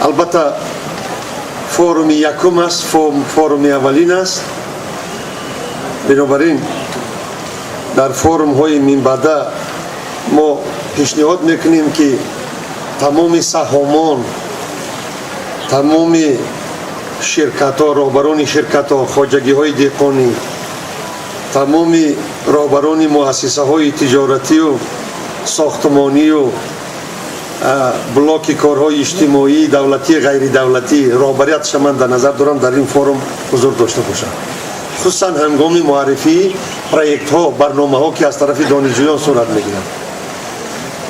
البته فورم یکم است، فورم اولین است. بنابراین در فورم های من بعد ما پیشنهاد میکنیم که تمام سهامان، تمام شرکت ها، رهبران شرکت ها، خواجگی های دهقانی، تمام رهبران مؤسسه های تجارتی و ساختمانی و بلاک کارهای اجتماعی دولتی غیر دولتی رهبریتش من در نظر دارم در این فورم حضور داشته باشند، خصوصا هنگام معرفی پروژه ها، برنامه ها که از طرف دانشجویان صورت میگیرند.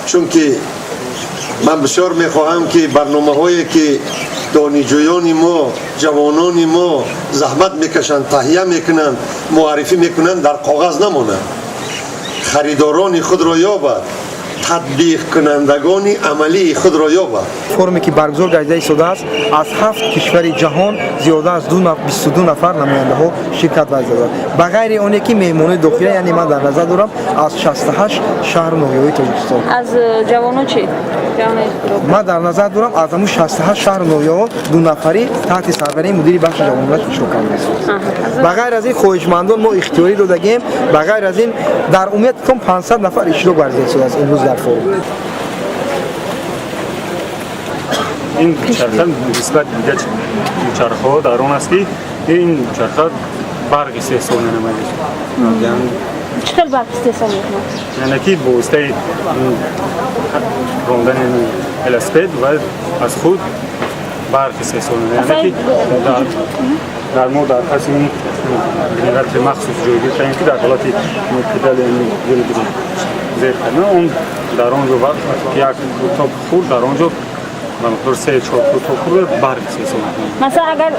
چون که من بسیار میخواهم که برنامه هایی که دانشجویان ما، جوانان ما زحمت میکشند، تهیه میکنند، معرفی میکنند در کاغذ نمانند، خریداران خود را یابد، تطبیق کنندگان عملی خود را یابد. فورومی که برگزار گردیده شده است از 7 کشور جهان زیاده از 22 نفر نماینده ها شرکت ورزیده دارد. بغیر اون که مهمانی داخلی، یعنی من در نظر دارم از 68 شهر ناحیه تاجیکستان. از جوانان چی؟ من در نظر دارم از همون 68 شهر ناحیه 2 نفری تحت سربری مدیر بخش جوانان اشتراک است. بغیر از این خواهشمندان ما اختیاری دادیم، بغیر از این در امید کم 500 نفر اشتراک ورزیده شده است امروز در فورم. این چرخه نسبت دیگه چرخه در اون است که این چرخه برق استحصال نماید. یعنی چطور برق استحصال میکنه؟ یعنی که با واسطه راندن الاسپید و از خود برق استحصال نماید. یعنی که در ما در پس این قدر مخصوص جایگیر کنیم که در حالتی پدل گل زیر کنیم اون در آنجا وقت یک تا خود در آنجا منظور 3-4 تا خود برق استحصال نماید. مثلا اگر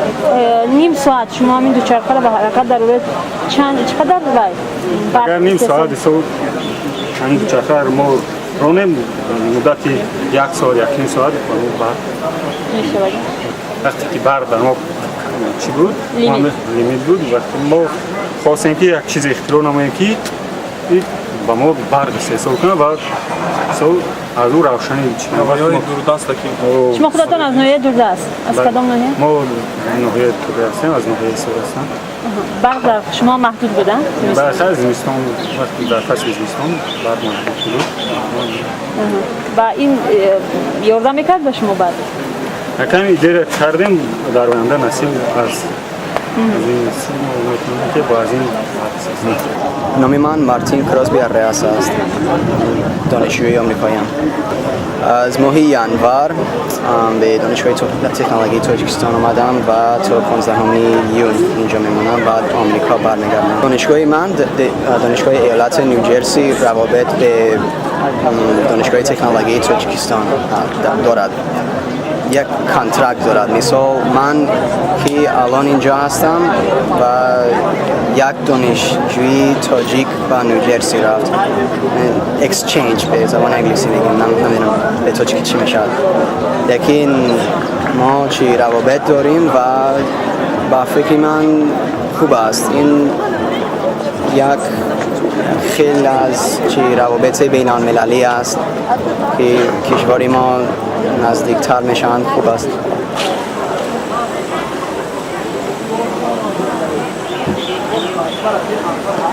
نیم ساعت شما همین دوچرخه را به حرکت در روید چقدر باید؟ اگر نیم ساعت این دوچرخه را ما رانیم مدتی 1 ساعت 1.5 ساعت برق میشه باید؟ وقتی که برق در ما چی بود؟ لیمیت بود. وقتی ما خواستیم که یک چیز اختراع نماییم که با ما برق استحصال کنه و از او روشنی چی؟ ناحیه دوردست که شما خودتان از ناحیه دوردست؟ از کدام ناحیه؟ ما ناحیه توده هستیم، از ناحیه سور هستم. برق در شما محدود بوده؟ برق از زمستان، وقتی در فصل زمستان برق محدود بود. و این یاردم میکرد به شما بعد؟ کمی دیر کردیم در آینده نصیب از این نسیم که با از این نام من مارتین کراسبی ریاس است. دانشجوی آمریکاییم. از ماه ینور به دانشگاه تکنولوژی تاجیکستان آمدم و تا 15 یون اینجا میمونم، بعد آمریکا برمیگردم. دانشگاه من دانشگاه ایالت نیوجرسی روابط به دانشگاه تکنولوژی تاجیکستان دارد. یک کانترکت دارد. مثلا من که الان اینجا هستم و یک دانشجوی تاجیک به نیوجرسی رفت، اکسچنج به زبان انگلیسی میگیم، نمیدونم به تاجیکی چی میشه، لیکن ما چی روابط داریم و با فکر من خوب است. این یک خیلی از روابط بین المللی است که کشوری ما نزدیکتر میشن. خوب است.